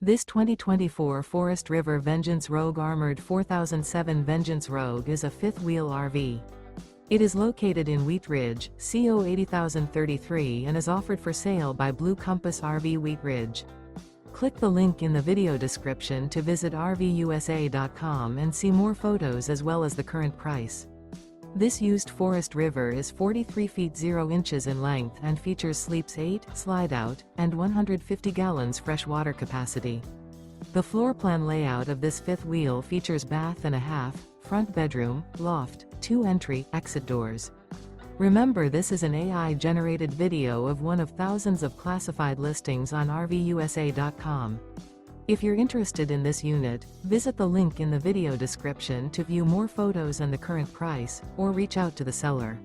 This 2024 Forest River Vengeance Rogue Armored 4007 Vengeance Rogue is a fifth-wheel RV. It is located in Wheat Ridge, CO 80033 and is offered for sale by Blue Compass RV Wheat Ridge. Click the link in the video description to visit RVUSA.com and see more photos as well as the current price. This used Forest River is 43 feet 0 inches in length and features sleeps 8, slide-out, and 150 gallons fresh water capacity. The floor plan layout of this fifth wheel features bath and a half, front bedroom, loft, 2 entry/exit doors. Remember, this is an AI-generated video of one of thousands of classified listings on RVUSA.com. If you're interested in this unit, visit the link in the video description to view more photos and the current price, or reach out to the seller.